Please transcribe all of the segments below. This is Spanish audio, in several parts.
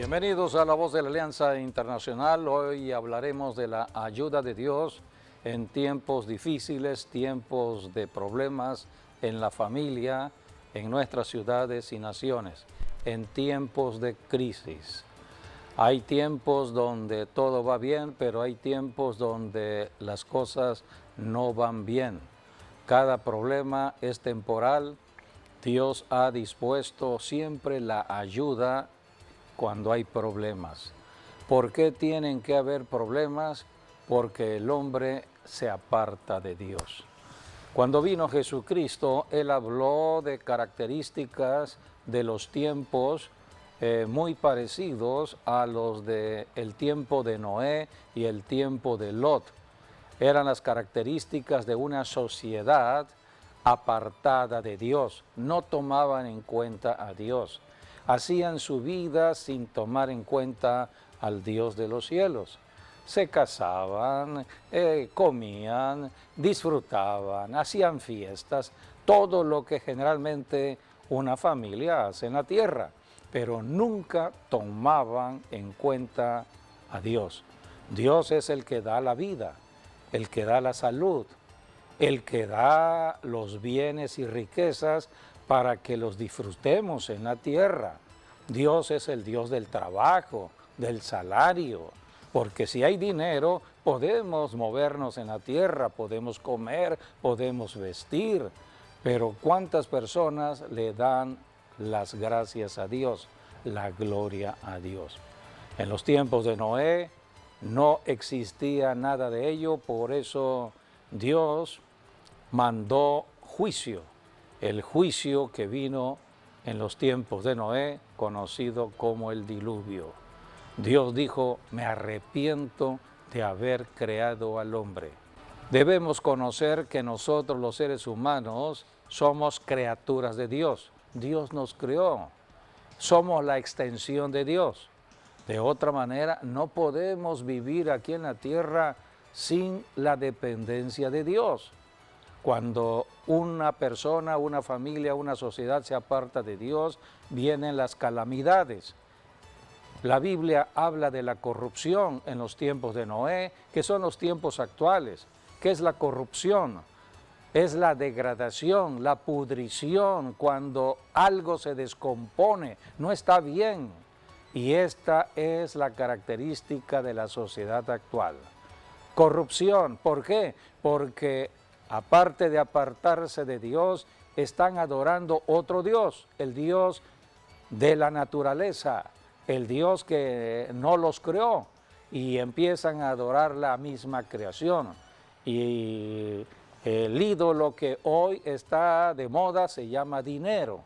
Bienvenidos a La Voz de la Alianza Internacional. Hoy hablaremos de la ayuda de Dios en tiempos difíciles, tiempos de problemas en la familia, en nuestras ciudades y naciones, en tiempos de crisis. Hay tiempos donde todo va bien, pero hay tiempos donde las cosas no van bien. Cada problema es temporal. Dios ha dispuesto siempre la ayuda cuando hay problemas. ¿Por qué tienen que haber problemas? Porque el hombre se aparta de Dios. Cuando vino Jesucristo, Él habló de características de los tiempos muy parecidos a los del tiempo de Noé y el tiempo de Lot. Eran las características de una sociedad apartada de Dios. No tomaban en cuenta a Dios. Hacían su vida sin tomar en cuenta al Dios de los cielos. Se casaban, comían, disfrutaban, hacían fiestas, todo lo que generalmente una familia hace en la tierra, pero nunca tomaban en cuenta a Dios. Dios es el que da la vida, el que da la salud, el que da los bienes y riquezas para que los disfrutemos en la tierra. Dios es el Dios del trabajo, del salario, porque si hay dinero podemos movernos en la tierra, podemos comer, podemos vestir, pero ¿cuántas personas le dan las gracias a Dios, la gloria a Dios? En los tiempos de Noé no existía nada de ello, por eso Dios mandó juicio, el juicio que vino en los tiempos de Noé, conocido como el diluvio. Dios dijo, me arrepiento de haber creado al hombre. Debemos conocer que nosotros los seres humanos somos criaturas de Dios. Dios nos creó, somos la extensión de Dios. De otra manera, no podemos vivir aquí en la tierra sin la dependencia de Dios. Cuando una persona, una familia, una sociedad se aparta de Dios, vienen las calamidades. La Biblia habla de la corrupción en los tiempos de Noé, que son los tiempos actuales. ¿Qué es la corrupción? Es la degradación, la pudrición, cuando algo se descompone, no está bien. Y esta es la característica de la sociedad actual. Corrupción, ¿por qué? Porque aparte de apartarse de Dios, están adorando otro Dios, el Dios de la naturaleza, el Dios que no los creó, y empiezan a adorar la misma creación. Y el ídolo que hoy está de moda se llama dinero.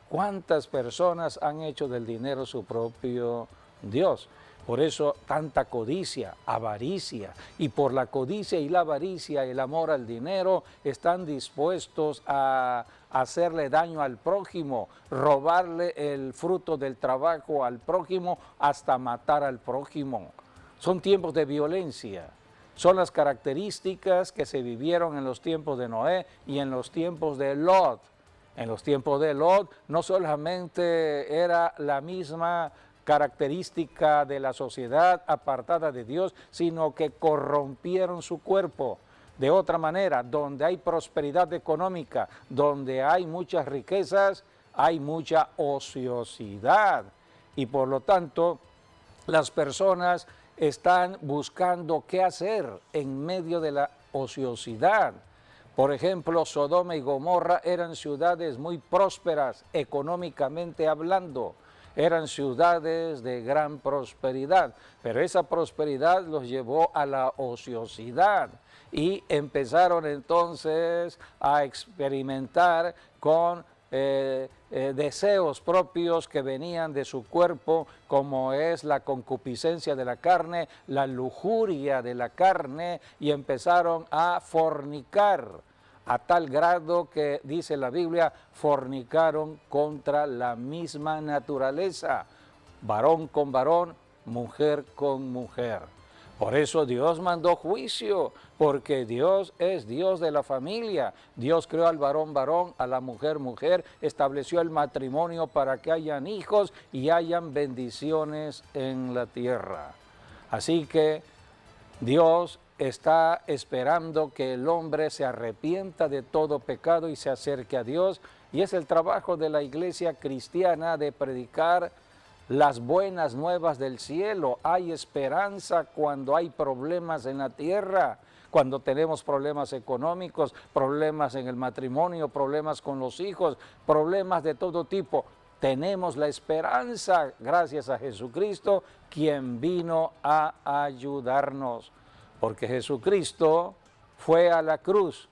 ¿Cuántas personas han hecho del dinero su propio Dios? Por eso tanta codicia, avaricia, y por la codicia y la avaricia, el amor al dinero, están dispuestos a hacerle daño al prójimo, robarle el fruto del trabajo al prójimo, hasta matar al prójimo. Son tiempos de violencia, son las características que se vivieron en los tiempos de Noé y en los tiempos de Lot. En los tiempos de Lot no solamente era la misma característica de la sociedad apartada de Dios, sino que corrompieron su cuerpo. De otra manera, donde hay prosperidad económica, donde hay muchas riquezas, hay mucha ociosidad. Y por lo tanto, las personas están buscando qué hacer en medio de la ociosidad. Por ejemplo, Sodoma y Gomorra eran ciudades muy prósperas económicamente hablando. Eran ciudades de gran prosperidad, pero esa prosperidad los llevó a la ociosidad y empezaron entonces a experimentar con deseos propios que venían de su cuerpo, como es la concupiscencia de la carne, la lujuria de la carne, y empezaron a fornicar. A tal grado que, dice la Biblia, fornicaron contra la misma naturaleza, varón con varón, mujer con mujer. Por eso Dios mandó juicio, porque Dios es Dios de la familia. Dios creó al varón varón, a la mujer mujer, estableció el matrimonio para que hayan hijos y hayan bendiciones en la tierra. Así que Dios está esperando que el hombre se arrepienta de todo pecado y se acerque a Dios, y es el trabajo de la iglesia cristiana de predicar las buenas nuevas del cielo. Hay esperanza cuando hay problemas en la tierra, cuando tenemos problemas económicos, problemas en el matrimonio, problemas con los hijos, problemas de todo tipo. Tenemos la esperanza gracias a Jesucristo, quien vino a ayudarnos, porque Jesucristo fue a la cruz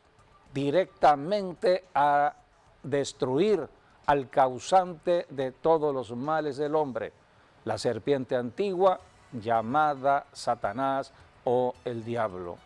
directamente a destruir al causante de todos los males del hombre, la serpiente antigua llamada Satanás o el diablo.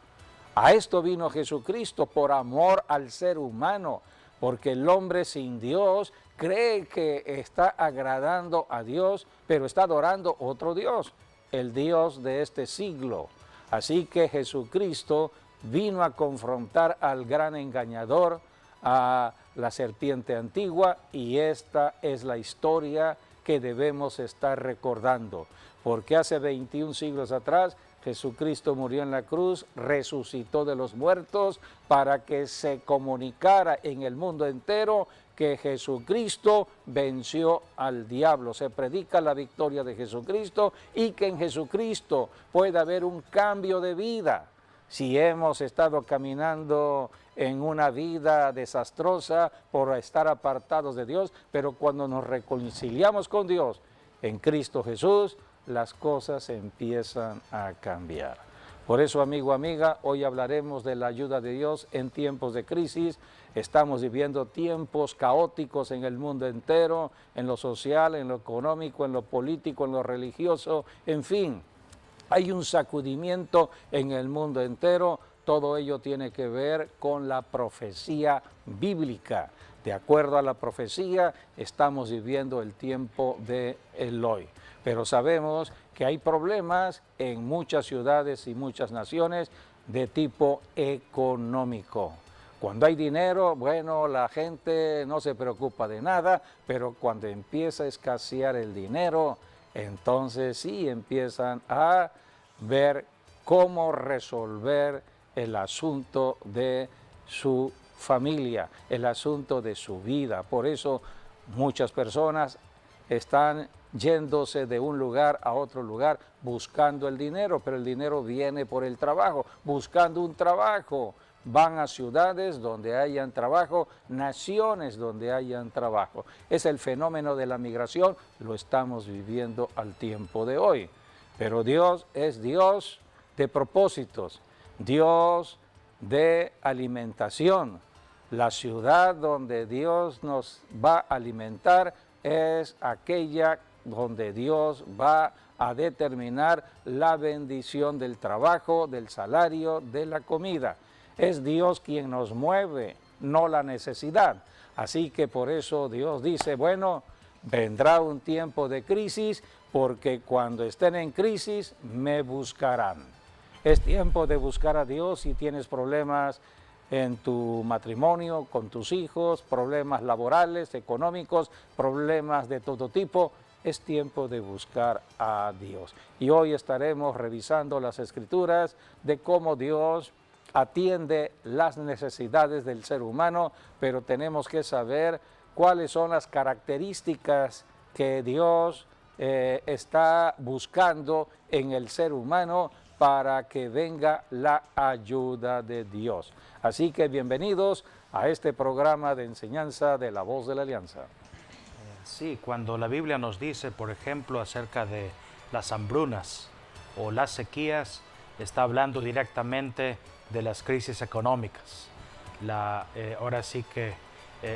A esto vino Jesucristo por amor al ser humano, porque el hombre sin Dios cree que está agradando a Dios, pero está adorando otro Dios, el Dios de este siglo. Así que Jesucristo vino a confrontar al gran engañador, a la serpiente antigua, y esta es la historia que debemos estar recordando, porque hace 21 siglos atrás Jesucristo murió en la cruz, resucitó de los muertos para que se comunicara en el mundo entero que Jesucristo venció al diablo. Se predica la victoria de Jesucristo y que en Jesucristo puede haber un cambio de vida. Si hemos estado caminando en una vida desastrosa por estar apartados de Dios, pero cuando nos reconciliamos con Dios en Cristo Jesús, las cosas empiezan a cambiar. Por eso, amigo, amiga, hoy hablaremos de la ayuda de Dios en tiempos de crisis. Estamos viviendo tiempos caóticos en el mundo entero, en lo social, en lo económico, en lo político, en lo religioso, en fin. Hay un sacudimiento en el mundo entero. Todo ello tiene que ver con la profecía bíblica. De acuerdo a la profecía, estamos viviendo el tiempo de Eloi. Pero sabemos que hay problemas en muchas ciudades y muchas naciones de tipo económico. Cuando hay dinero, bueno, la gente no se preocupa de nada, pero cuando empieza a escasear el dinero, entonces sí empiezan a ver cómo resolver el asunto de su familia, el asunto de su vida. Por eso muchas personas están yéndose de un lugar a otro lugar buscando el dinero, pero el dinero viene por el trabajo, buscando un trabajo. Van a ciudades donde hayan trabajo, naciones donde hayan trabajo. Es el fenómeno de la migración, lo estamos viviendo al tiempo de hoy. Pero Dios es Dios de propósitos, Dios de alimentación. La ciudad donde Dios nos va a alimentar es aquella donde Dios va a determinar la bendición del trabajo, del salario, de la comida. Es Dios quien nos mueve, no la necesidad. Así que por eso Dios dice, bueno, vendrá un tiempo de crisis, porque cuando estén en crisis me buscarán. Es tiempo de buscar a Dios si tienes problemas en tu matrimonio, con tus hijos, problemas laborales, económicos, problemas de todo tipo. Es tiempo de buscar a Dios. Y hoy estaremos revisando las Escrituras de cómo Dios atiende las necesidades del ser humano, pero tenemos que saber cuáles son las características que Dios está buscando en el ser humano para que venga la ayuda de Dios. Así que bienvenidos a este programa de enseñanza de la Voz de la Alianza. Sí, cuando la Biblia nos dice, por ejemplo, acerca de las hambrunas o las sequías, está hablando directamente de las crisis económicas. Ahora sí que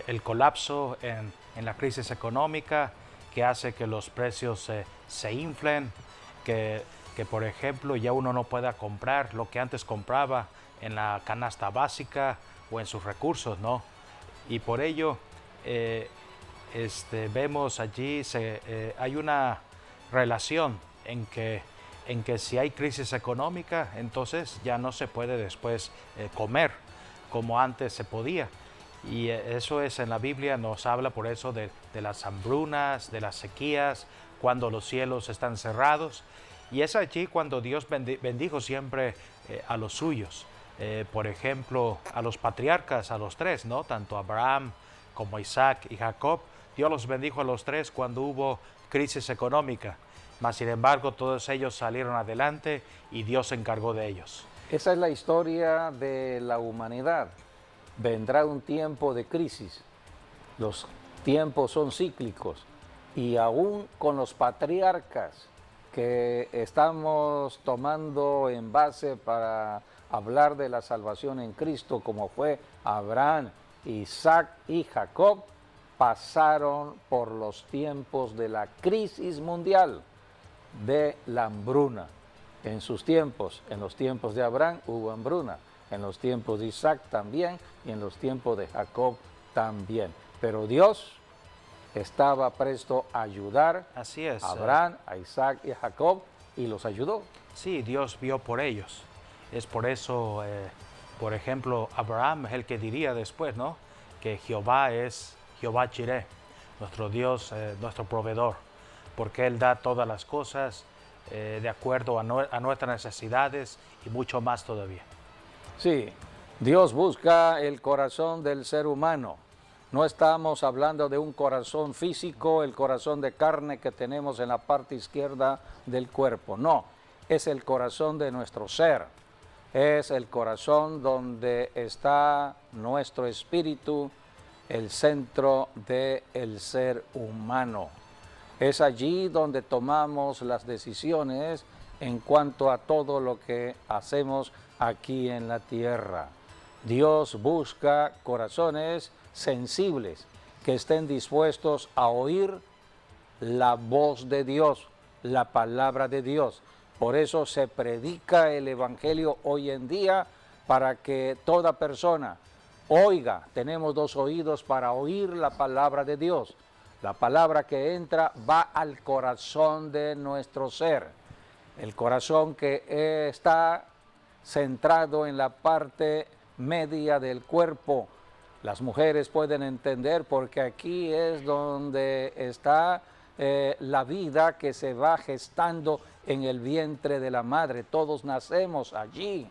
el colapso en la crisis económica que hace que los precios se inflen, que por ejemplo ya uno no pueda comprar lo que antes compraba en la canasta básica o en sus recursos, ¿no? Y por ello vemos allí hay una relación en que en que si hay crisis económica, entonces ya no se puede después comer como antes se podía. Y eso es en la Biblia, nos habla por eso de las hambrunas, de las sequías, cuando los cielos están cerrados. Y es allí cuando Dios bendijo siempre a los suyos. Por ejemplo, a los patriarcas, a los tres, ¿no? Tanto Abraham como Isaac y Jacob. Dios los bendijo a los tres cuando hubo crisis económica. Mas, sin embargo, todos ellos salieron adelante y Dios se encargó de ellos. Esa es la historia de la humanidad. Vendrá un tiempo de crisis. Los tiempos son cíclicos. Y aún con los patriarcas que estamos tomando en base para hablar de la salvación en Cristo, como fue Abraham, Isaac y Jacob, pasaron por los tiempos de la crisis mundial, de la hambruna. En sus tiempos, en los tiempos de Abraham hubo hambruna, en los tiempos de Isaac también y en los tiempos de Jacob también. Pero Dios estaba presto a ayudar Así es. a Abraham, a Isaac y a Jacob y los ayudó. Sí, Dios vio por ellos. Es por eso, por ejemplo, Abraham es el que diría después, ¿no? Que Jehová es Jehová Jireh, nuestro Dios, nuestro proveedor, porque Él da todas las cosas de acuerdo a nuestras necesidades y mucho más todavía. Sí, Dios busca el corazón del ser humano. No estamos hablando de un corazón físico, el corazón de carne que tenemos en la parte izquierda del cuerpo. No, es el corazón de nuestro ser. Es el corazón donde está nuestro espíritu, el centro del ser humano. Es allí donde tomamos las decisiones en cuanto a todo lo que hacemos aquí en la tierra. Dios busca corazones sensibles que estén dispuestos a oír la voz de Dios, la palabra de Dios. Por eso se predica el Evangelio hoy en día para que toda persona oiga. Tenemos dos oídos para oír la palabra de Dios. La palabra que entra va al corazón de nuestro ser. El corazón que está centrado en la parte media del cuerpo. Las mujeres pueden entender porque aquí es donde está la vida que se va gestando en el vientre de la madre. Todos nacemos allí.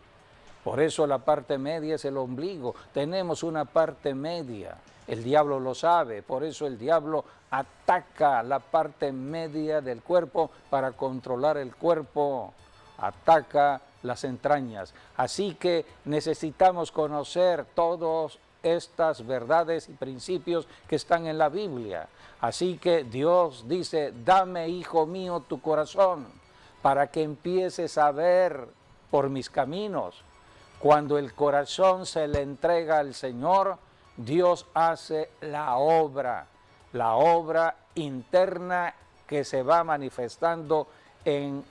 Por eso la parte media es el ombligo. Tenemos una parte media. El diablo lo sabe. Por eso el diablo ataca la parte media del cuerpo para controlar el cuerpo. Ataca las entrañas. Así que necesitamos conocer todas estas verdades y principios que están en la Biblia. Así que Dios dice, dame, hijo mío, tu corazón, para que empieces a ver por mis caminos. Cuando el corazón se le entrega al Señor, Dios hace la obra interna que se va manifestando en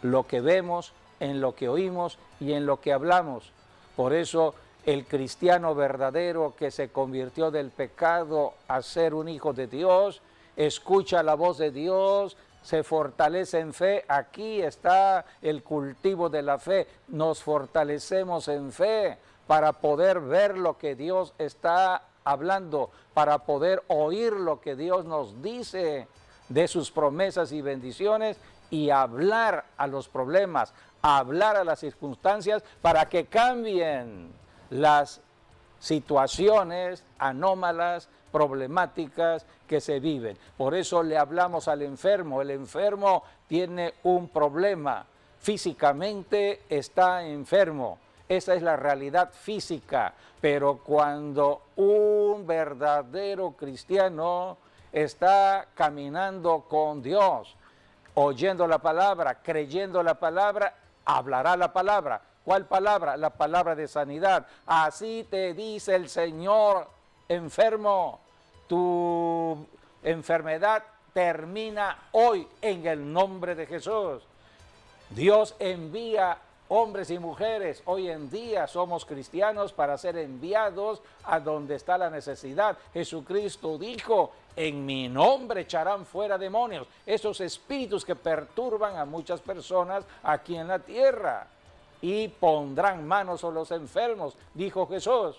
lo que vemos, en lo que oímos y en lo que hablamos. Por eso el cristiano verdadero que se convirtió del pecado a ser un hijo de Dios, escucha la voz de Dios, se fortalece en fe. Aquí está el cultivo de la fe. Nos fortalecemos en fe para poder ver lo que Dios está hablando, para poder oír lo que Dios nos dice de sus promesas y bendiciones y hablar a los problemas, hablar a las circunstancias para que cambien las situaciones anómalas, problemáticas que se viven. Por eso le hablamos al enfermo. El enfermo tiene un problema, físicamente está enfermo. Esa es la realidad física. Pero cuando un verdadero cristiano está caminando con Dios, oyendo la palabra, creyendo la palabra, hablará la palabra. ¿Cuál palabra? La palabra de sanidad. Así te dice el Señor, enfermo, tu enfermedad termina hoy en el nombre de Jesús. Dios envía Hombres y mujeres, hoy en día somos cristianos para ser enviados a donde está la necesidad. Jesucristo dijo, en mi nombre echarán fuera demonios, esos espíritus que perturban a muchas personas aquí en la tierra. Y pondrán manos sobre los enfermos, dijo Jesús,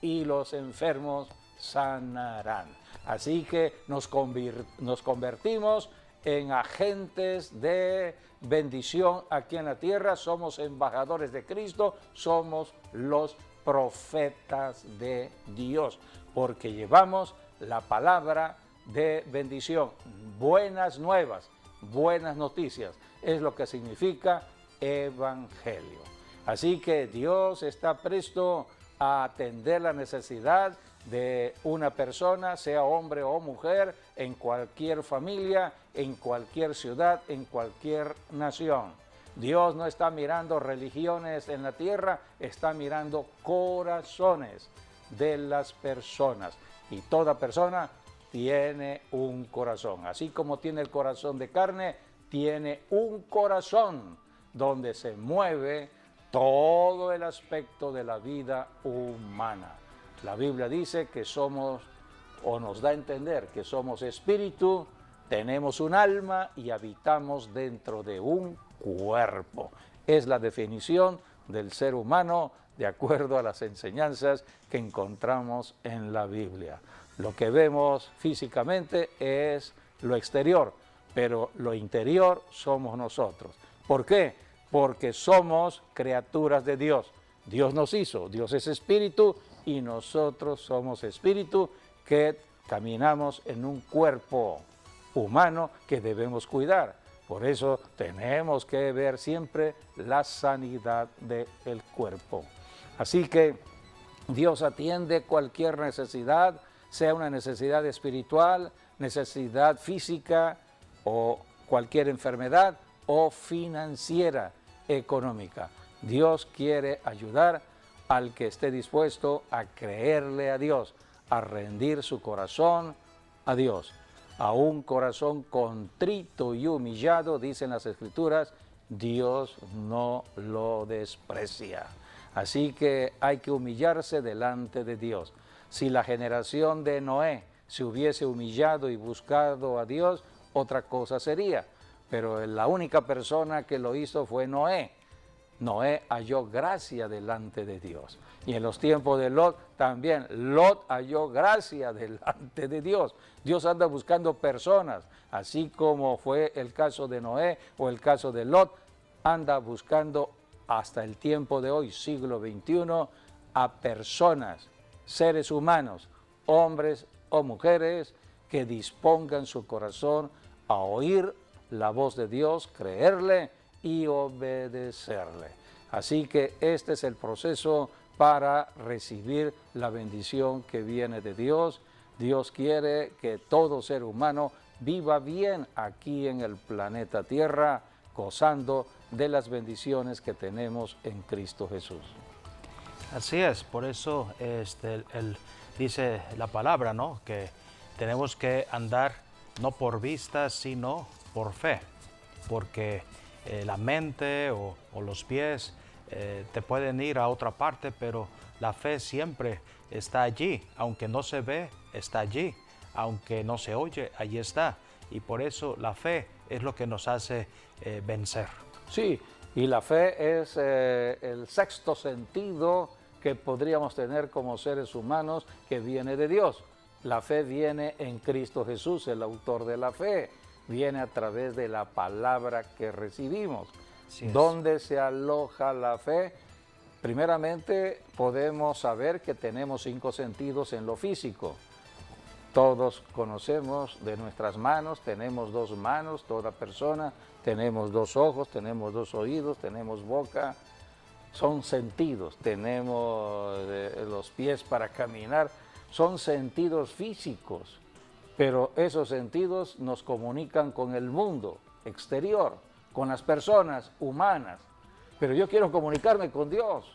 y los enfermos sanarán. Así que nos convertimos en agentes de bendición aquí en la tierra, somos embajadores de Cristo, somos los profetas de Dios, porque llevamos la palabra de bendición, buenas nuevas, buenas noticias, es lo que significa evangelio. Así que Dios está presto a atender la necesidad de una persona, sea hombre o mujer, en cualquier familia, en cualquier ciudad, en cualquier nación. Dios no está mirando religiones en la tierra, está mirando corazones de las personas. Y toda persona tiene un corazón. Así como tiene el corazón de carne, tiene un corazón donde se mueve todo el aspecto de la vida humana. La Biblia dice que somos, o nos da a entender que somos espíritu, tenemos un alma y habitamos dentro de un cuerpo. Es la definición del ser humano de acuerdo a las enseñanzas que encontramos en la Biblia. Lo que vemos físicamente es lo exterior, pero lo interior somos nosotros. ¿Por qué? Porque somos criaturas de Dios. Dios nos hizo, Dios es espíritu y nosotros somos espíritu que caminamos en un cuerpo humano que debemos cuidar. Por eso tenemos que ver siempre la sanidad del cuerpo. Así que Dios atiende cualquier necesidad, sea una necesidad espiritual, necesidad física o cualquier enfermedad o financiera, económica. Dios quiere ayudar al que esté dispuesto a creerle a Dios, a rendir su corazón a Dios. A un corazón contrito y humillado, dicen las Escrituras, Dios no lo desprecia. Así que hay que humillarse delante de Dios. Si la generación de Noé se hubiese humillado y buscado a Dios, otra cosa sería. Pero la única persona que lo hizo fue Noé. Noé halló gracia delante de Dios. Y en los tiempos de Lot también, Lot halló gracia delante de Dios. Dios anda buscando personas, así como fue el caso de Noé o el caso de Lot, anda buscando hasta el tiempo de hoy, siglo XXI, a personas, seres humanos, hombres o mujeres, que dispongan su corazón a oír la voz de Dios, creerle y obedecerle. Así que este es el proceso para recibir la bendición que viene de Dios. Dios quiere que todo ser humano viva bien aquí en el planeta Tierra, gozando de las bendiciones que tenemos en Cristo Jesús. Así es, por eso dice la palabra, ¿no? Que tenemos que andar no por vista, sino por fe, porque la mente o los pies te pueden ir a otra parte, pero la fe siempre está allí, aunque no se ve, está allí, aunque no se oye, allí está, y por eso la fe es lo que nos hace vencer. Sí, y la fe es el sexto sentido que podríamos tener como seres humanos que viene de Dios. La fe viene en Cristo Jesús, el autor de la fe, viene a través de la palabra que recibimos. ¿Dónde se aloja la fe? Primeramente podemos saber que tenemos 5 sentidos en lo físico. Todos conocemos de nuestras manos, tenemos 2 manos, toda persona, tenemos 2 ojos, tenemos 2 oídos, tenemos boca, son sentidos, tenemos los pies para caminar, son sentidos físicos, pero esos sentidos nos comunican con el mundo exterior, con las personas humanas, pero yo quiero comunicarme con Dios.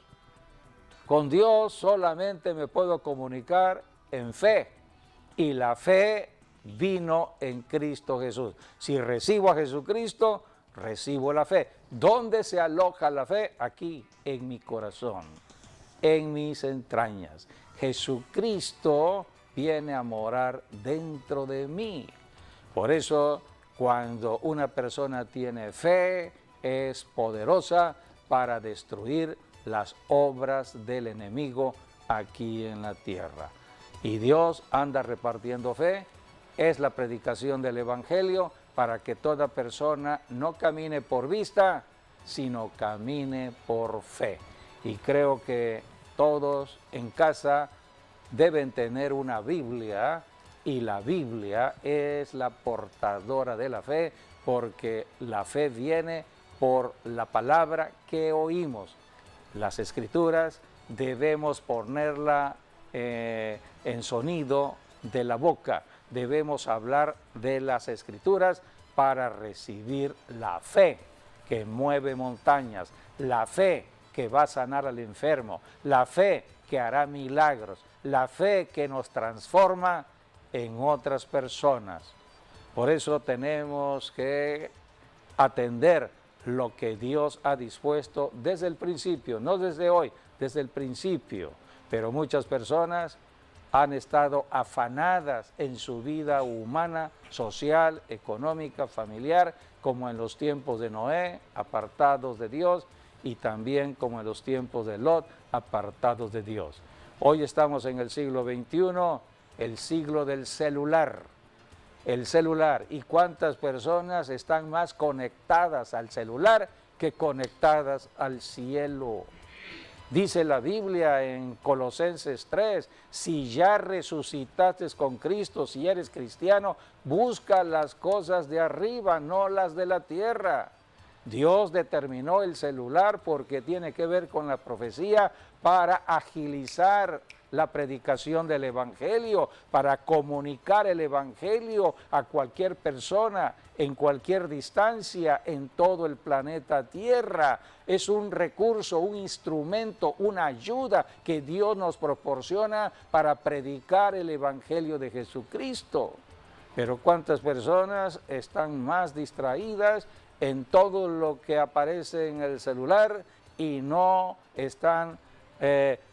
Con Dios solamente me puedo comunicar en fe, y la fe vino en Cristo Jesús. Si recibo a Jesucristo, recibo la fe. ¿Dónde se aloja la fe? Aquí, en mi corazón, en mis entrañas. Jesucristo viene a morar dentro de mí. Por eso, cuando una persona tiene fe, es poderosa para destruir las obras del enemigo aquí en la tierra. Y Dios anda repartiendo fe. Es la predicación del Evangelio para que toda persona no camine por vista, sino camine por fe. Y creo que todos en casa deben tener una Biblia, y la Biblia es la portadora de la fe, porque la fe viene por la palabra que oímos. Las Escrituras debemos ponerla en sonido de la boca. Debemos hablar de las Escrituras para recibir la fe que mueve montañas, la fe que va a sanar al enfermo, la fe que hará milagros, la fe que nos transforma en otras personas. Por eso tenemos que atender lo que Dios ha dispuesto desde el principio, no desde hoy, desde el principio. Pero muchas personas han estado afanadas en su vida humana, social, económica, familiar, como en los tiempos de Noé, apartados de Dios, y también como en los tiempos de Lot, apartados de Dios. Hoy estamos en el siglo XXI, el siglo del celular. El celular. ¿Y cuántas personas están más conectadas al celular que conectadas al cielo? Dice la Biblia en Colosenses 3, si ya resucitaste con Cristo, si eres cristiano, busca las cosas de arriba, no las de la tierra. Dios determinó el celular porque tiene que ver con la profecía para agilizar la predicación del Evangelio, para comunicar el Evangelio a cualquier persona, en cualquier distancia, en todo el planeta Tierra. Es un recurso, un instrumento, una ayuda que Dios nos proporciona para predicar el Evangelio de Jesucristo. Pero ¿cuántas personas están más distraídas en todo lo que aparece en el celular y no están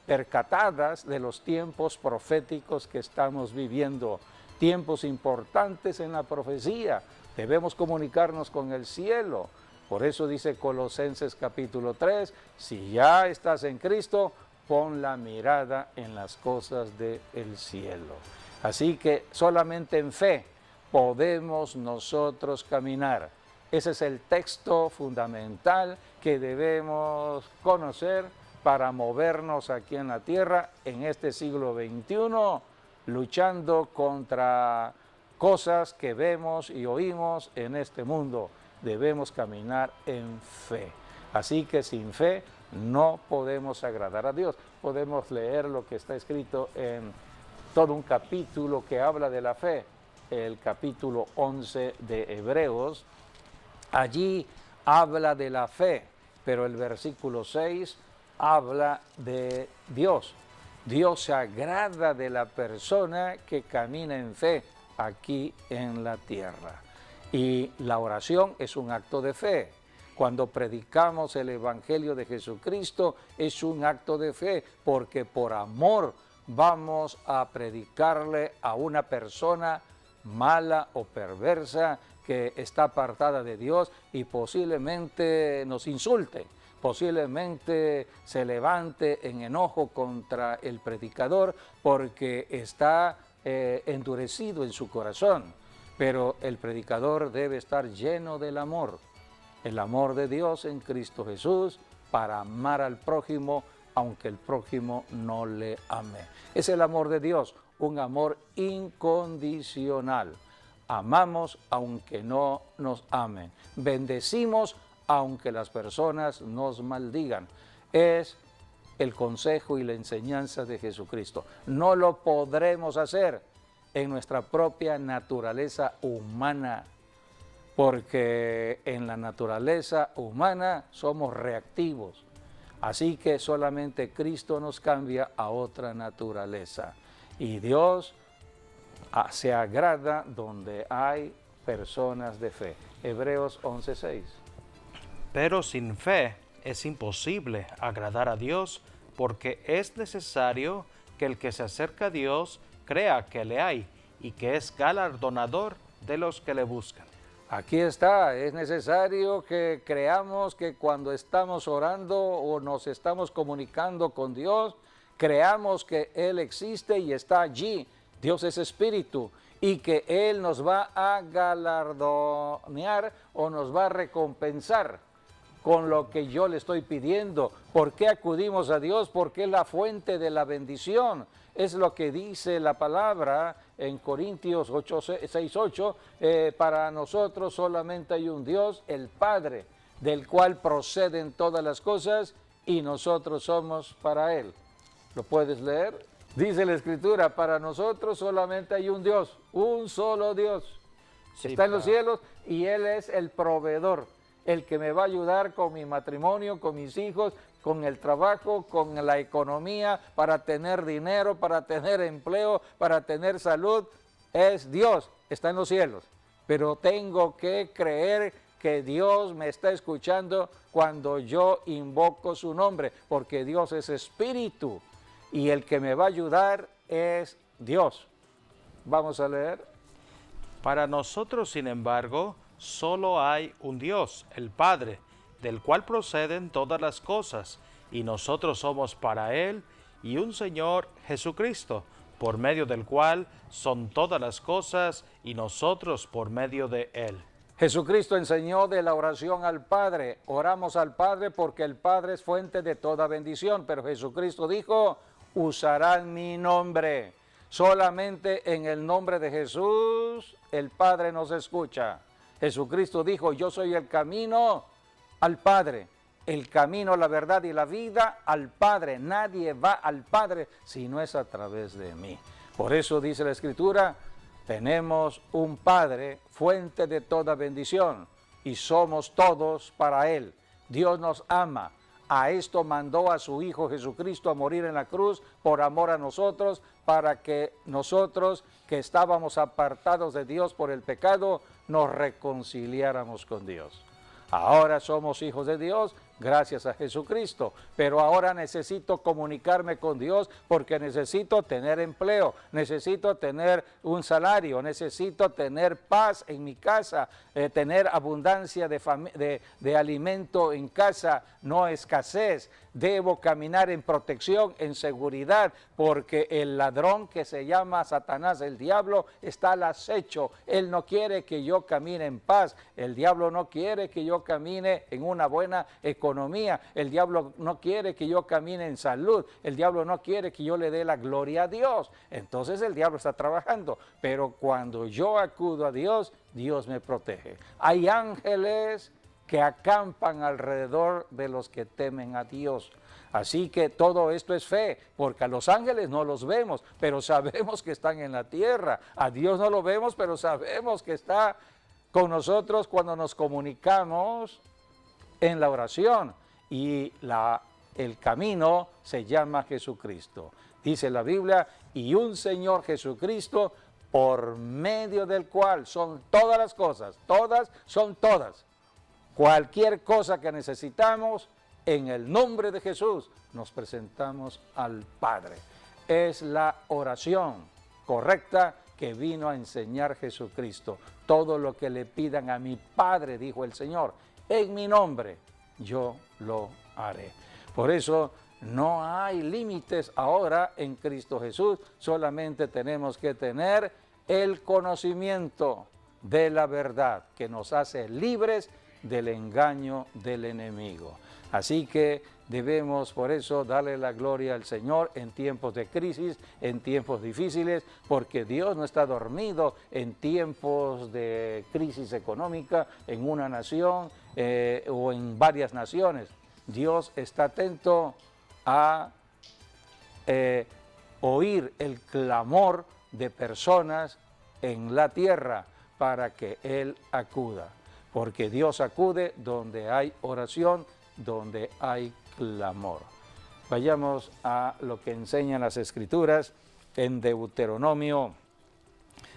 percatadas de los tiempos proféticos que estamos viviendo? Tiempos importantes en la profecía. Debemos comunicarnos con el cielo. Por eso dice Colosenses capítulo 3, si ya estás en Cristo, pon la mirada en las cosas del cielo. Así que solamente en fe podemos nosotros caminar. Ese es el texto fundamental que debemos conocer para movernos aquí en la tierra en este siglo XXI, luchando contra cosas que vemos y oímos en este mundo. Debemos caminar en fe. Así que sin fe no podemos agradar a Dios. Podemos leer lo que está escrito en todo un capítulo que habla de la fe, el capítulo 11 de Hebreos. Allí habla de la fe, pero el versículo 6 habla de Dios. Dios se agrada de la persona que camina en fe aquí en la tierra. Y la oración es un acto de fe. Cuando predicamos el Evangelio de Jesucristo es un acto de fe, porque por amor vamos a predicarle a una persona mala o perversa que está apartada de Dios y posiblemente nos insulte, posiblemente se levante en enojo contra el predicador porque está endurecido en su corazón. Pero el predicador debe estar lleno del amor, el amor de Dios en Cristo Jesús, para amar al prójimo, aunque el prójimo no le ame. Es el amor de Dios, un amor incondicional. Amamos aunque no nos amen. Bendecimos aunque las personas nos maldigan. Es el consejo y la enseñanza de Jesucristo. No lo podremos hacer en nuestra propia naturaleza humana, porque en la naturaleza humana somos reactivos. Así que solamente Cristo nos cambia a otra naturaleza. Y Dios se agrada donde hay personas de fe. Hebreos 11:6. Pero sin fe es imposible agradar a Dios, porque es necesario que el que se acerca a Dios crea que le hay y que es galardonador de los que le buscan. Aquí está, es necesario que creamos que cuando estamos orando o nos estamos comunicando con Dios, creamos que Él existe y está allí. Dios es espíritu y que Él nos va a galardonear o nos va a recompensar con lo que yo le estoy pidiendo. ¿Por qué acudimos a Dios? Porque es la fuente de la bendición. Es lo que dice la palabra en Corintios 6:8, para nosotros solamente hay un Dios, el Padre, del cual proceden todas las cosas y nosotros somos para Él. ¿Lo puedes leer? Dice la Escritura, para nosotros solamente hay un Dios, un solo Dios. Sí, está en los cielos y Él es el proveedor, el que me va a ayudar con mi matrimonio, con mis hijos, con el trabajo, con la economía, para tener dinero, para tener empleo, para tener salud. Es Dios, está en los cielos. Pero tengo que creer que Dios me está escuchando cuando yo invoco su nombre, porque Dios es espíritu y el que me va a ayudar es Dios. Vamos a leer. Para nosotros, sin embargo, solo hay un Dios, el Padre, del cual proceden todas las cosas, y nosotros somos para Él, y un Señor Jesucristo, por medio del cual son todas las cosas, y nosotros por medio de Él. Jesucristo enseñó de la oración al Padre. Oramos al Padre porque el Padre es fuente de toda bendición, pero Jesucristo dijo, usarán mi nombre. Solamente en el nombre de Jesús el Padre nos escucha. Jesucristo dijo, yo soy el camino al Padre, el camino, la verdad y la vida al Padre. Nadie va al Padre si no es a través de mí. Por eso dice la Escritura, tenemos un Padre, fuente de toda bendición, y somos todos para Él. Dios nos ama. A esto mandó a su Hijo Jesucristo a morir en la cruz por amor a nosotros, para que nosotros que estábamos apartados de Dios por el pecado, nos reconciliáramos con Dios. Ahora somos hijos de Dios gracias a Jesucristo, pero ahora necesito comunicarme con Dios porque necesito tener empleo, necesito tener un salario, necesito tener paz en mi casa, tener abundancia de alimento en casa, no escasez. Debo caminar en protección, en seguridad, porque el ladrón que se llama Satanás, el diablo, está al acecho. Él no quiere que yo camine en paz. El diablo no quiere que yo camine en una buena economía. El diablo no quiere que yo camine en salud. El diablo no quiere que yo le dé la gloria a Dios. Entonces el diablo está trabajando. Pero cuando yo acudo a Dios, Dios me protege. Hay ángeles que acampan alrededor de los que temen a Dios. Así que todo esto es fe, porque a los ángeles no los vemos, pero sabemos que están en la tierra. A Dios no lo vemos, pero sabemos que está con nosotros cuando nos comunicamos en la oración. Y el camino se llama Jesucristo. Dice la Biblia, y un Señor Jesucristo, por medio del cual son todas las cosas, todas son todas. Cualquier cosa que necesitamos, en el nombre de Jesús, nos presentamos al Padre. Es la oración correcta que vino a enseñar Jesucristo. Todo lo que le pidan a mi Padre, dijo el Señor, en mi nombre, yo lo haré. Por eso no hay límites ahora en Cristo Jesús, solamente tenemos que tener el conocimiento de la verdad que nos hace libres del engaño del enemigo. Así que debemos por eso darle la gloria al Señor en tiempos de crisis, en tiempos difíciles, porque Dios no está dormido en tiempos de crisis económica en una nación o en varias naciones. Dios está atento a oír el clamor de personas en la tierra para que Él acuda. Porque Dios acude donde hay oración, donde hay clamor. Vayamos a lo que enseñan las Escrituras en Deuteronomio,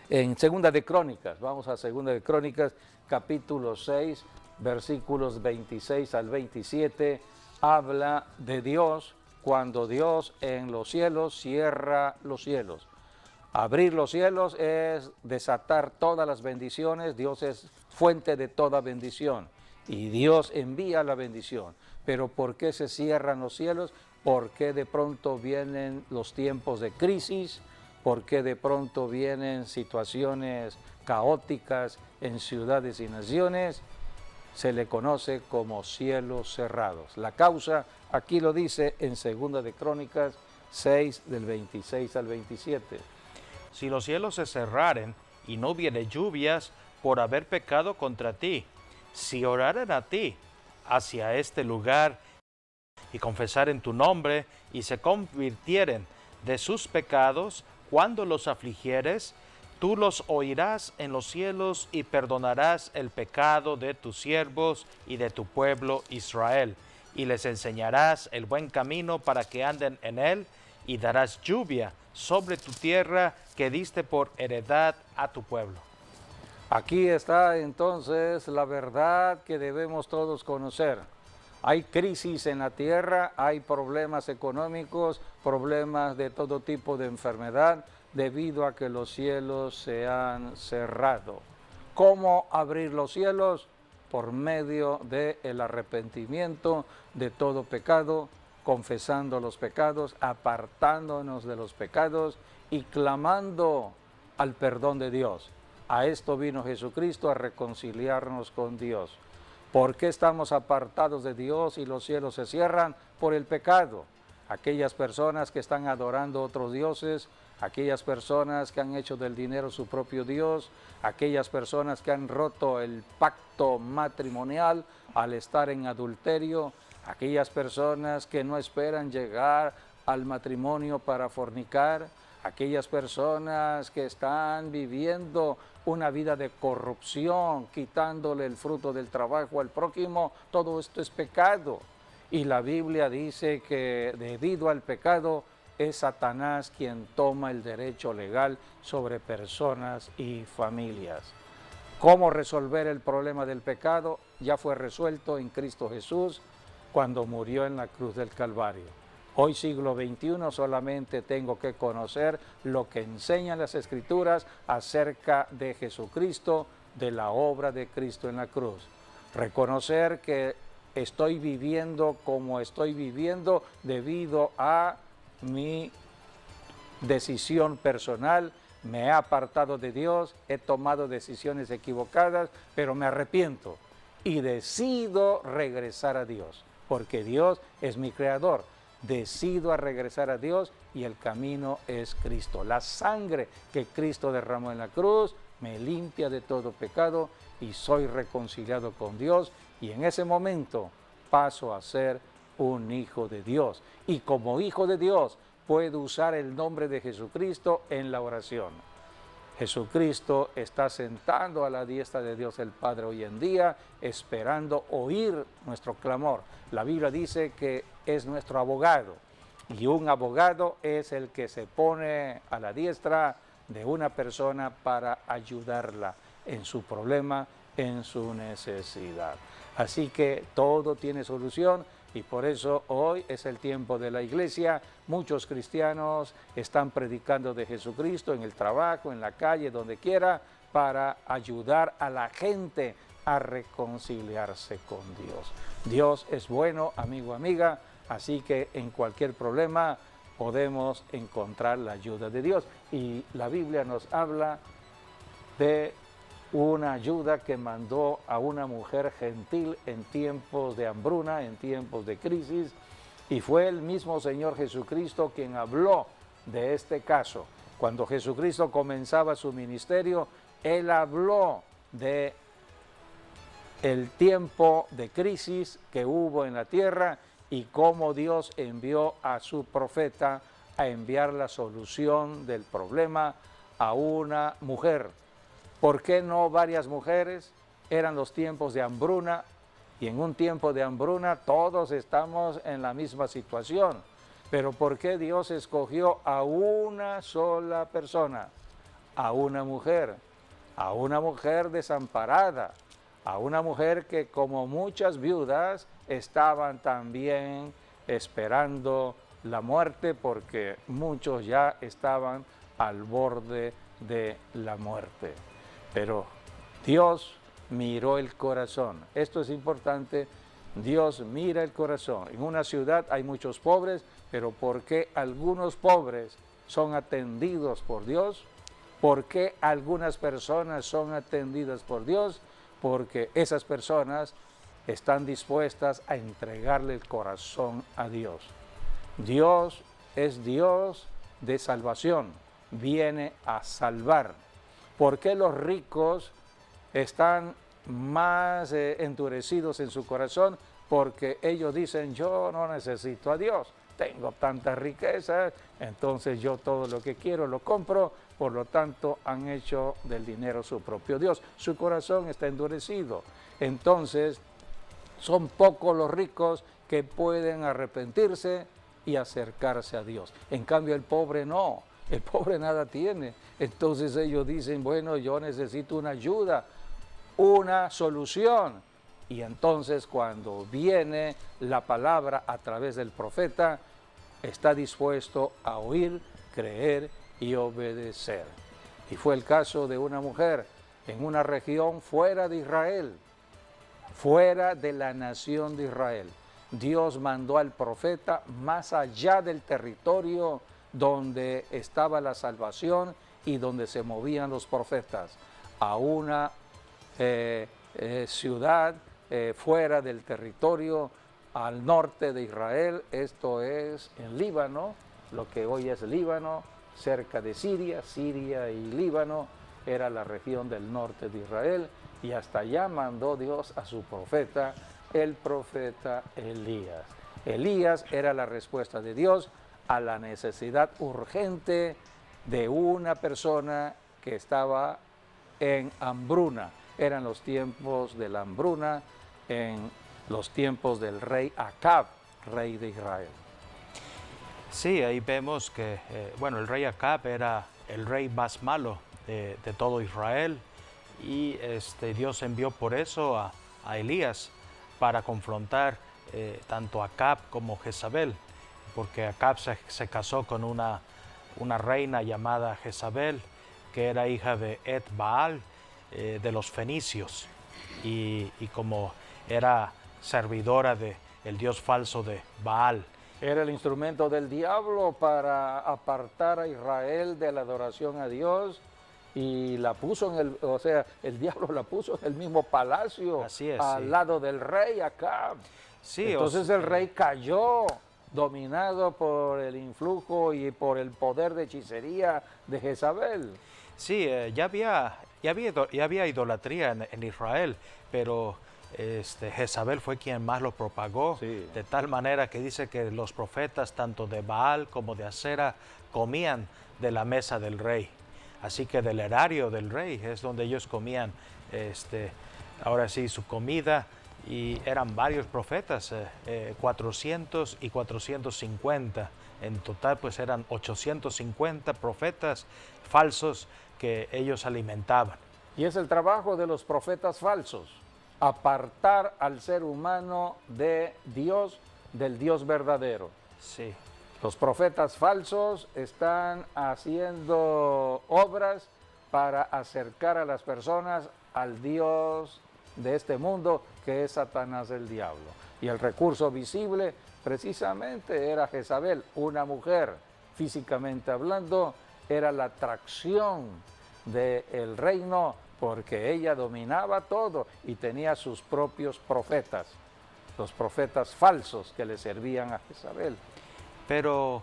en Segunda de Crónicas. Vamos a Segunda de Crónicas, capítulo 6, versículos 26 al 27, habla de Dios cuando Dios en los cielos cierra los cielos. Abrir los cielos es desatar todas las bendiciones. Dios es fuente de toda bendición y Dios envía la bendición. Pero ¿por qué se cierran los cielos? ¿Por qué de pronto vienen los tiempos de crisis? ¿Por qué de pronto vienen situaciones caóticas en ciudades y naciones? Se le conoce como cielos cerrados. La causa, aquí lo dice en 2 de Crónicas 6, del 26 al 27. Si los cielos se cerraren y no hubiere lluvias por haber pecado contra ti, si oraren a ti hacia este lugar y confesaren tu nombre y se convirtieren de sus pecados cuando los afligieres, tú los oirás en los cielos y perdonarás el pecado de tus siervos y de tu pueblo Israel, y les enseñarás el buen camino para que anden en él, y darás lluvia sobre tu tierra que diste por heredad a tu pueblo. Aquí está entonces la verdad que debemos todos conocer. Hay crisis en la tierra, hay problemas económicos, problemas de todo tipo de enfermedad, debido a que los cielos se han cerrado. ¿Cómo abrir los cielos? Por medio del arrepentimiento de todo pecado, confesando los pecados, apartándonos de los pecados y clamando al perdón de Dios. A esto vino Jesucristo, a reconciliarnos con Dios. ¿Por qué estamos apartados de Dios y los cielos se cierran? Por el pecado. Aquellas personas que están adorando otros dioses, aquellas personas que han hecho del dinero su propio Dios, aquellas personas que han roto el pacto matrimonial al estar en adulterio, aquellas personas que no esperan llegar al matrimonio para fornicar, aquellas personas que están viviendo una vida de corrupción, quitándole el fruto del trabajo al prójimo, todo esto es pecado. Y la Biblia dice que debido al pecado es Satanás quien toma el derecho legal sobre personas y familias. ¿Cómo resolver el problema del pecado? Ya fue resuelto en Cristo Jesús cuando murió en la cruz del Calvario. Hoy, siglo XXI, solamente tengo que conocer lo que enseñan las Escrituras acerca de Jesucristo, de la obra de Cristo en la cruz. Reconocer que estoy viviendo como estoy viviendo debido a mi decisión personal, me he apartado de Dios, he tomado decisiones equivocadas, pero me arrepiento y decido regresar a Dios, porque Dios es mi creador. Decido a regresar a Dios y el camino es Cristo. La sangre que Cristo derramó en la cruz me limpia de todo pecado y soy reconciliado con Dios, y en ese momento paso a ser un hijo de Dios. Y como hijo de Dios puedo usar el nombre de Jesucristo en la oración. Jesucristo está sentado a la diestra de Dios el Padre hoy en día, esperando oír nuestro clamor. La Biblia dice que es nuestro abogado, y un abogado es el que se pone a la diestra de una persona para ayudarla en su problema, en su necesidad. Así que todo tiene solución. Y por eso hoy es el tiempo de la iglesia. Muchos cristianos están predicando de Jesucristo en el trabajo, en la calle, donde quiera, para ayudar a la gente a reconciliarse con Dios. Dios es bueno, amigo, amiga, así que en cualquier problema podemos encontrar la ayuda de Dios. Y la Biblia nos habla de una ayuda que mandó a una mujer gentil en tiempos de hambruna, en tiempos de crisis, y fue el mismo Señor Jesucristo quien habló de este caso. Cuando Jesucristo comenzaba su ministerio, Él habló de el tiempo de crisis que hubo en la tierra y cómo Dios envió a su profeta a enviar la solución del problema a una mujer. ¿Por qué no varias mujeres? Eran los tiempos de hambruna, y en un tiempo de hambruna todos estamos en la misma situación. Pero ¿por qué Dios escogió a una sola persona? A una mujer desamparada, a una mujer que, como muchas viudas, estaban también esperando la muerte, porque muchos ya estaban al borde de la muerte. Pero Dios miró el corazón. Esto es importante. Dios mira el corazón. En una ciudad hay muchos pobres, pero ¿por qué algunos pobres son atendidos por Dios? ¿Por qué algunas personas son atendidas por Dios? Porque esas personas están dispuestas a entregarle el corazón a Dios. Dios es Dios de salvación, viene a salvar. ¿Por qué los ricos están más endurecidos en su corazón? Porque ellos dicen, yo no necesito a Dios, tengo tanta riqueza, entonces yo todo lo que quiero lo compro, por lo tanto han hecho del dinero su propio Dios. Su corazón está endurecido. Entonces son pocos los ricos que pueden arrepentirse y acercarse a Dios. En cambio el pobre no, el pobre nada tiene. Entonces ellos dicen, bueno, yo necesito una ayuda, una solución. Y entonces cuando viene la palabra a través del profeta, está dispuesto a oír, creer y obedecer. Y fue el caso de una mujer en una región fuera de Israel, fuera de la nación de Israel. Dios mandó al profeta más allá del territorio donde estaba la salvación y donde se movían los profetas, a una ciudad fuera del territorio al norte de Israel, esto es en Líbano, lo que hoy es Líbano, cerca de Siria. Siria y Líbano era la región del norte de Israel, y hasta allá mandó Dios a su profeta, el profeta Elías. Elías era la respuesta de Dios a la necesidad urgente de una persona que estaba en hambruna. Eran los tiempos de la hambruna, en los tiempos del rey Acab, rey de Israel. Sí, ahí vemos que, bueno, el rey Acab era el rey más malo de todo Israel, y Dios envió por eso a Elías para confrontar tanto a Acab como Jezabel, porque Acab se casó con una reina llamada Jezabel, que era hija de Et Baal, de los fenicios, y como era servidora del dios falso de Baal. Era el instrumento del diablo para apartar a Israel de la adoración a Dios, y la puso el diablo la puso en el mismo palacio, al lado del rey Acab. Sí, entonces el rey cayó, dominado por el influjo y por el poder de hechicería de Jezabel. Sí, ya había idolatría en Israel, pero Jezabel fue quien más lo propagó, sí, de tal manera que dice que los profetas tanto de Baal como de Asera comían de la mesa del rey. Así que del erario del rey es donde ellos comían, ahora sí, su comida, y eran varios profetas, 400 y 450. En total pues eran 850 profetas falsos que ellos alimentaban. Y es el trabajo de los profetas falsos, apartar al ser humano de Dios, del Dios verdadero. Sí. Los profetas falsos están haciendo obras para acercar a las personas al Dios de este mundo, que es Satanás, el diablo. Y el recurso visible precisamente era Jezabel, una mujer, físicamente hablando, era la atracción del reino, porque ella dominaba todo y tenía sus propios profetas, los profetas falsos que le servían a Jezabel. Pero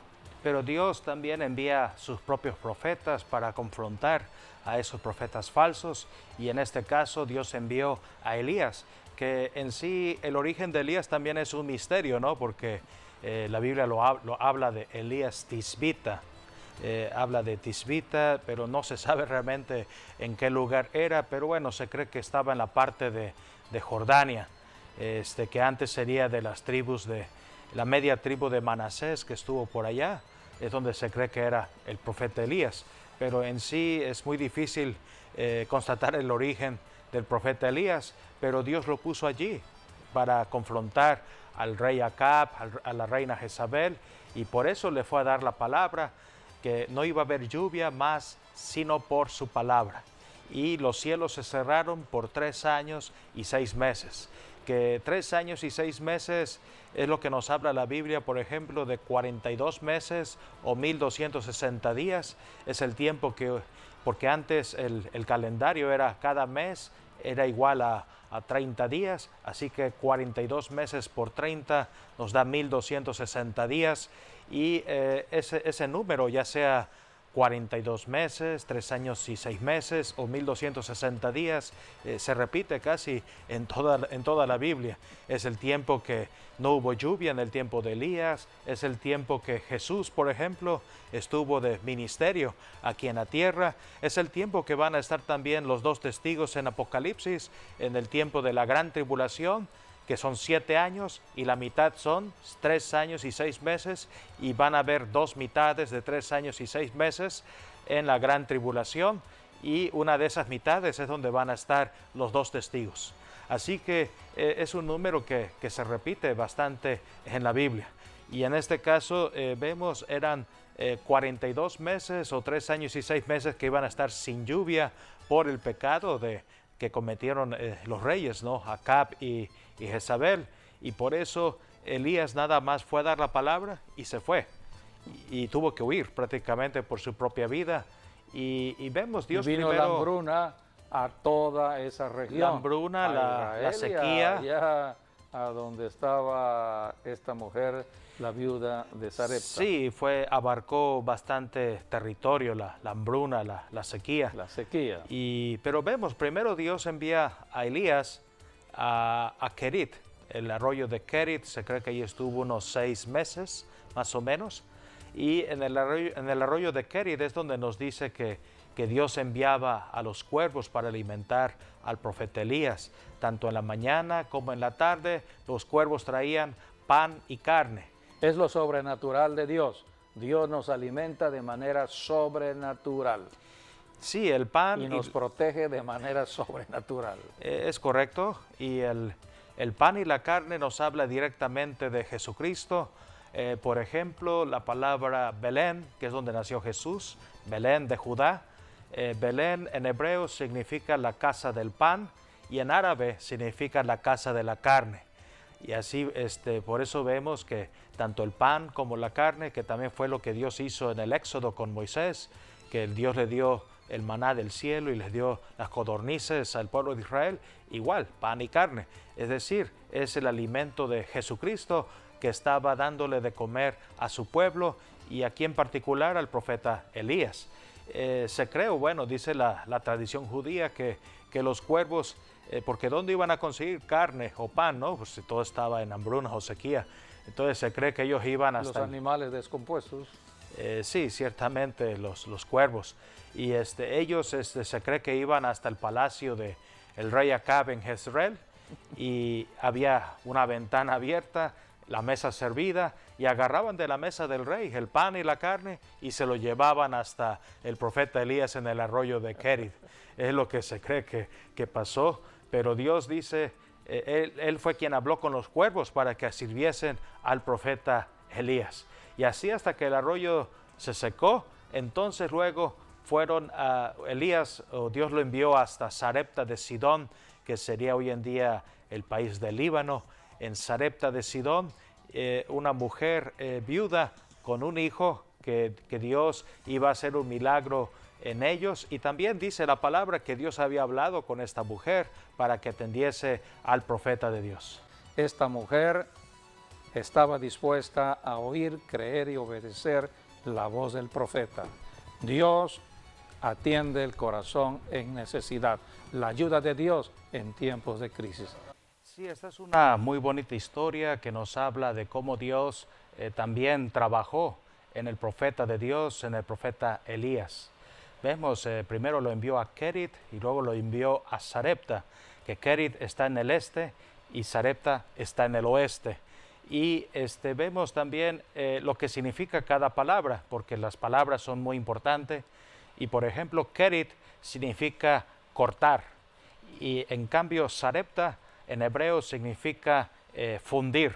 Dios también envía sus propios profetas para confrontar a esos profetas falsos, y en este caso Dios envió a Elías, que en sí el origen de Elías también es un misterio, ¿no? Porque la Biblia lo habla de Elías Tisbita, habla de Tisbita, pero no se sabe realmente en qué lugar era, pero bueno, se cree que estaba en la parte de Jordania, que antes sería de las tribus de la media tribu de Manasés, que estuvo por allá, es donde se cree que era el profeta Elías. Pero en sí es muy difícil constatar el origen del profeta Elías, pero Dios lo puso allí para confrontar al rey Acab, a la reina Jezabel, y por eso le fue a dar la palabra, que no iba a haber lluvia más sino por su palabra. Y los cielos se cerraron por 3 años y 6 meses. Que 3 años y 6 meses es lo que nos habla la Biblia, por ejemplo, de 42 meses o 1260 días. Es el tiempo que, porque antes el calendario era cada mes, era igual a 30 días, así que 42 meses por 30 nos da 1260 días, y ese número, ya sea 42 meses, 3 años y 6 meses o 1260 días, se repite casi en toda la Biblia. Es el tiempo que no hubo lluvia en el tiempo de Elías, es el tiempo que Jesús, por ejemplo, estuvo de ministerio aquí en la tierra, es el tiempo que van a estar también los 2 testigos en Apocalipsis, en el tiempo de la gran tribulación, que son 7 años y la mitad son 3 años y 6 meses, y van a haber 2 mitades de 3 años y 6 meses en la gran tribulación, y una de esas mitades es donde van a estar los 2 testigos. Así que es un número que se repite bastante en la Biblia, y en este caso vemos eran 42 meses o 3 años y 6 meses que iban a estar sin lluvia por el pecado que cometieron los reyes, ¿no? Acab y Jezabel, y por eso Elías nada más fue a dar la palabra y se fue, y tuvo que huir prácticamente por su propia vida, y vemos Dios y vino primero, la hambruna a toda esa región, la hambruna, la sequía, allá a donde estaba esta mujer, la viuda de Sarepta. Sí, abarcó bastante territorio, la hambruna, la sequía. La sequía. Pero vemos, primero Dios envía a Elías a Kerit, el arroyo de Kerit. Se cree que allí estuvo unos 6 meses, más o menos. Y en el arroyo de Kerit es donde nos dice que Dios enviaba a los cuervos para alimentar al profeta Elías. Tanto en la mañana como en la tarde, los cuervos traían pan y carne. Es lo sobrenatural de Dios. Dios nos alimenta de manera sobrenatural. Sí, el pan. Y nos protege de manera sobrenatural. Es correcto. Y el pan y la carne nos habla directamente de Jesucristo. Por ejemplo, la palabra Belén, que es donde nació Jesús, Belén de Judá. Belén en hebreo significa la casa del pan, y en árabe significa la casa de la carne. Y así, por eso vemos que tanto el pan como la carne, que también fue lo que Dios hizo en el Éxodo con Moisés, que Dios le dio el maná del cielo y les dio las codornices al pueblo de Israel, igual, pan y carne. Es decir, es el alimento de Jesucristo que estaba dándole de comer a su pueblo, y aquí en particular al profeta Elías. Se cree, bueno, dice la tradición judía que los cuervos, porque ¿dónde iban a conseguir carne o pan, no? Pues todo estaba en hambruna o sequía. Entonces se cree que ellos iban hasta... Los animales descompuestos. Sí, ciertamente los cuervos. Y ellos se cree que iban hasta el palacio del rey Acab en Jezreel, y había una ventana abierta, la mesa servida, y agarraban de la mesa del rey el pan y la carne y se lo llevaban hasta el profeta Elías en el arroyo de Kerit. Es lo que se cree que pasó, pero Dios dice, él fue quien habló con los cuervos para que sirviesen al profeta Elías. Y así hasta que el arroyo se secó, entonces luego fueron a Elías, o Dios lo envió hasta Sarepta de Sidón, que sería hoy en día el país del Líbano. En Sarepta de Sidón, una mujer viuda con un hijo, que Dios iba a hacer un milagro en ellos, y también dice la palabra que Dios había hablado con esta mujer para que atendiese al profeta de Dios. Esta mujer estaba dispuesta a oír, creer y obedecer la voz del profeta. Dios atiende el corazón en necesidad, la ayuda de Dios en tiempos de crisis. Sí, esta es una muy bonita historia que nos habla de cómo Dios también trabajó en el profeta de Dios, en el profeta Elías. Vemos, primero lo envió a Kerit y luego lo envió a Sarepta, que Kerit está en el este y Sarepta está en el oeste. Y vemos también lo que significa cada palabra, porque las palabras son muy importantes. Y por ejemplo, Kerit significa cortar, y en cambio sarepta en hebreo significa fundir,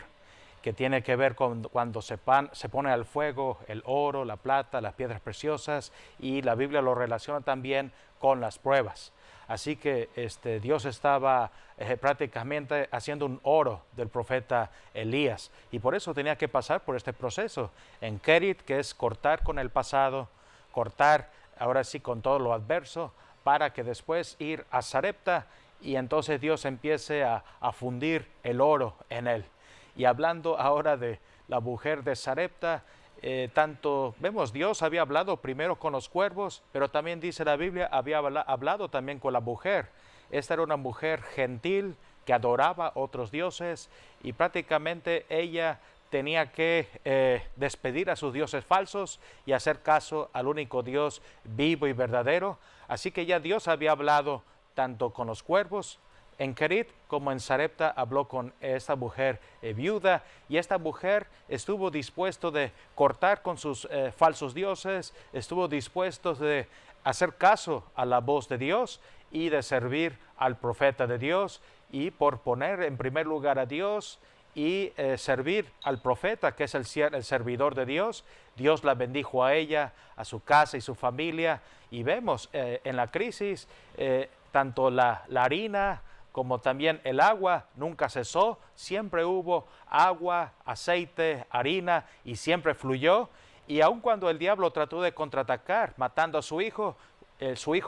que tiene que ver con cuando se pone al fuego el oro, la plata, las piedras preciosas, y la Biblia lo relaciona también con las pruebas. Así que Dios estaba prácticamente haciendo un oro del profeta Elías, y por eso tenía que pasar por este proceso en Kerit, que es cortar con el pasado, cortar ahora sí con todo lo adverso, para que después ir a Sarepta y entonces Dios empiece a fundir el oro en él. Y hablando ahora de la mujer de Sarepta, tanto vemos Dios había hablado primero con los cuervos, pero también dice la Biblia, había hablado también con la mujer. Esta era una mujer gentil que adoraba otros dioses, y prácticamente ella tenía que despedir a sus dioses falsos y hacer caso al único Dios vivo y verdadero. Así que ya Dios había hablado tanto con los cuervos en Kerit como en Sarepta, habló con esta mujer viuda, y esta mujer estuvo dispuesto de cortar con sus falsos dioses, estuvo dispuesto de hacer caso a la voz de Dios y de servir al profeta de Dios, y por poner en primer lugar a Dios y servir al profeta, que es el servidor de Dios, Dios la bendijo a ella, a su casa y su familia. Y vemos en la crisis, tanto la harina como también el agua nunca cesó, siempre hubo agua, aceite, harina, y siempre fluyó. Y aun cuando el diablo trató de contraatacar matando a su hijo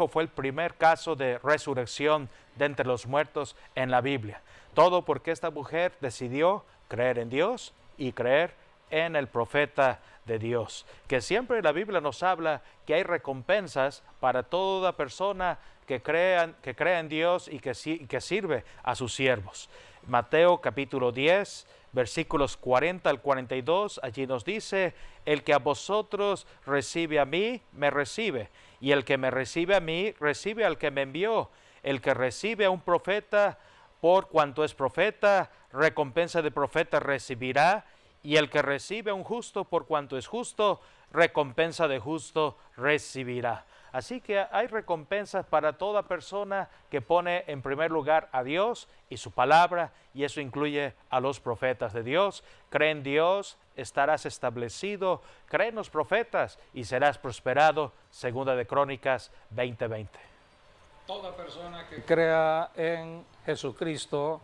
fue el primer caso de resurrección de entre los muertos en la Biblia. Todo porque esta mujer decidió creer en Dios y creer en el profeta de Dios. Que siempre la Biblia nos habla que hay recompensas para toda persona que crea en Dios y que sirve a sus siervos. Mateo capítulo 10, versículos 40 al 42, allí nos dice: el que a vosotros recibe a mí, me recibe, y el que me recibe a mí, recibe al que me envió. El que recibe a un profeta, por cuanto es profeta, recompensa de profeta recibirá, y el que recibe a un justo, por cuanto es justo, recompensa de justo recibirá. Así que hay recompensas para toda persona que pone en primer lugar a Dios y su palabra, y eso incluye a los profetas de Dios. Cree en Dios, estarás establecido; cree en los profetas y serás prosperado. Segunda de Crónicas 20:20. Toda persona que crea en Jesucristo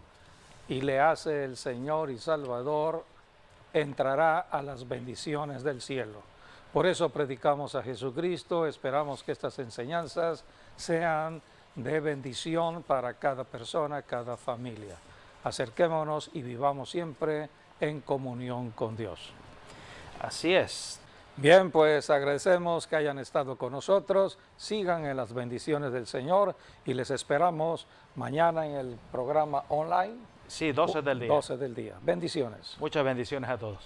y le hace el Señor y Salvador, entrará a las bendiciones del cielo. Por eso predicamos a Jesucristo. Esperamos que estas enseñanzas sean de bendición para cada persona, cada familia. Acerquémonos y vivamos siempre en comunión con Dios. Así es. Bien, pues agradecemos que hayan estado con nosotros. Sigan en las bendiciones del Señor y les esperamos mañana en el programa online. Sí, 12 del día. 12 del día. Bendiciones. Muchas bendiciones a todos.